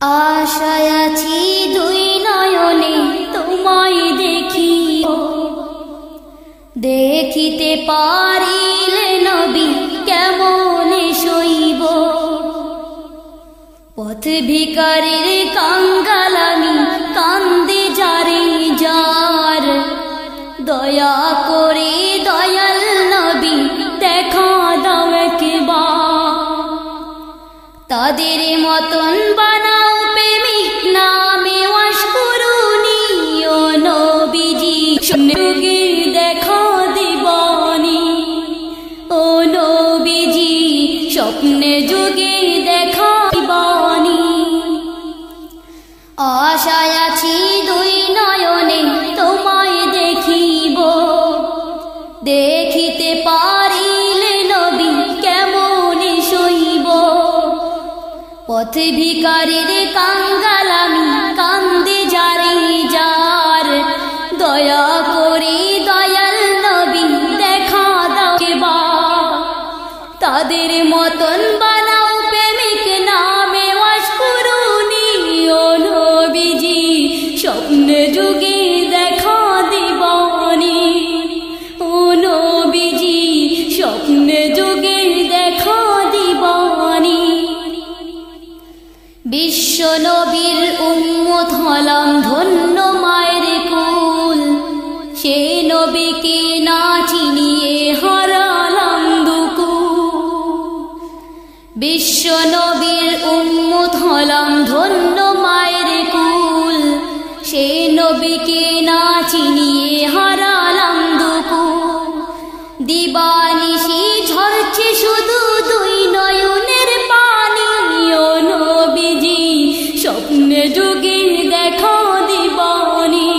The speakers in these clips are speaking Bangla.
আশায় আছি দুই নয়নে তোমায় দেখিব, দেখিতে পারিলে নবী কেমনে সইব। পথ ভিখারির কাঙ্গাল আমি, কান্দে যারে যার, দয়া করে দয়াল নবী দেখা দাও একবার। তাদের মতন বানাও প্রেমিক নামে ওয়াশ করুনি, ও নবীজি যুগে দেখা দিবানি। ও নবীজি স্বপ্নে যুগে দেখা দিবানি। আশায় আছি দুই নয়নে তোমায় দেখিব, দেখিতে পারিলে নবী কেমনে সইব। পথ ভিখারির কাঙ্গাল আমি, কান্দে যারে যার, দয়া করে দয়াল নবী দেখা দাও একবার। তাদের মতন বানাও প্রেমিক নামে ওয়াশ করুনি, ও নবীজি স্বপ্নে যুগে দেখা দিবানি। ও নবীজি স্বপ্নে যুগে দেখা দিবানি। বিশ্ব নবীর উম্মত হলাম ধন্য মায়ের কুল, সে নবীকে না চিনিয়ে হারালাম দুকুল। বিশ্ব নবীর উম্মত হলাম ধন্য মায়ের কুল, সে নবীকে না চিনিয়ে হারালাম দুকুল। দিবানিশি ঝরছে শুধু দুই নয়নের পানি, ও নবীজি স্বপ্নে যুগে দেখা দিবানি।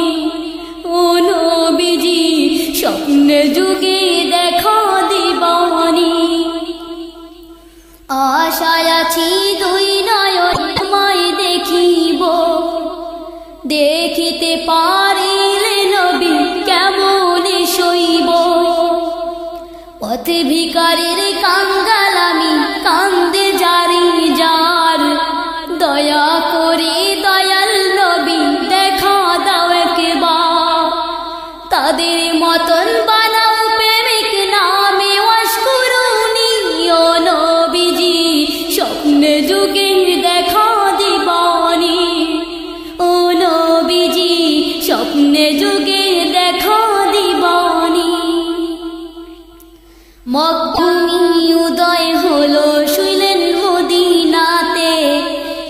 ও নবীজি স্বপ্নে যুগে দেখা দিবানি। আশায় আছি দুই নয়ন তোমায় দেখিব, দেখিতে পারিলে নবী কেমনে সইব। পথ ভিখারির কাঙ্গাল আমি, কান্দে যারে যার, দয়া করে দয়াল নবী দেখা দাও একবার। তাদের মতন বানাও প্রেমিক নামে ওয়াশ করুনি, ও নবীজি স্বপ্নে যুগে দেখা দিবানি। ও নবীজি স্বপ্নে যুগে দেখা দিবানি। মক্কামি উদয় হলো শুইলেন মদিনাতে,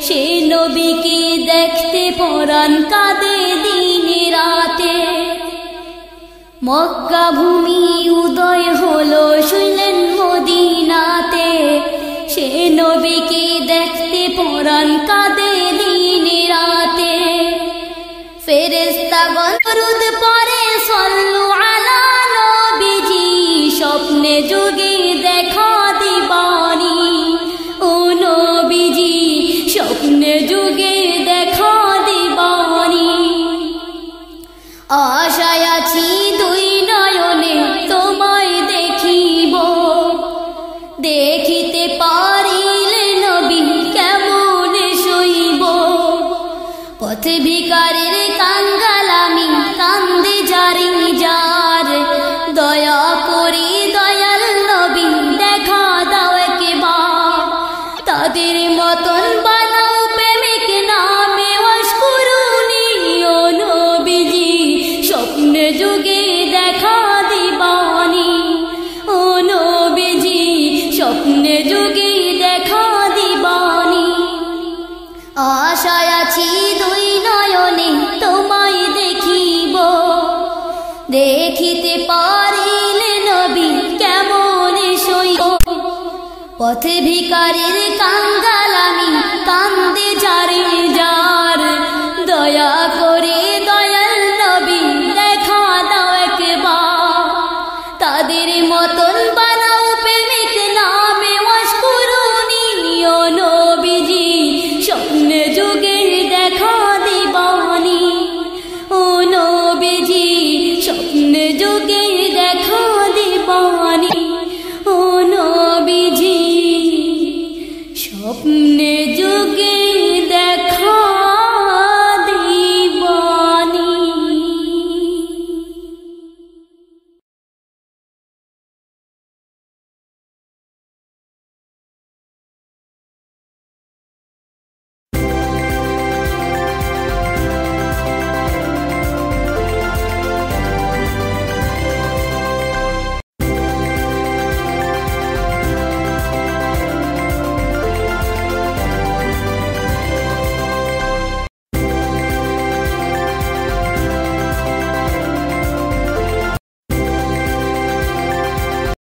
সে নবীকে দেখতে পরাণ কাঁদে দিনে রাতে। মক্কা ভূমি উদয় হলো শুইলেন মদিনাতে, সে নবীকে দেখতে পরাণ কাঁদে দিনে রাতে। ফেরেশতাগণ দরুদ পড়ে সাল্লু আলা নবীজি, স্বপ্নে যুগে দেখা দিবানি। ও নবীজি স্বপ্নে যুগে দেখা দিবানি। আশায় আছি দুই নয়নে তোমায় দেখিব, দেখিতে পারিলে নবী কেমনে সইব। পথ ভিখারির কাঙ্গাল আমি, কান্দে যারে যার, দয়া করে দয়াল নবী দেখা দাও একবার। তাদের মতন বানাও প্রেমিক নামে ওয়াশ করুনি, ও নবীজি স্বপ্নে যুগে দেখা দিবানি। ও নবীজি স্বপ্নে যুগে দেখা দিবানি। আশায় আছি দুই নয়নে তোমায় দেখিব, দেখিতে পারিলে নবী কেমনে সইব। পথ ভিখারির কাঙ্গাল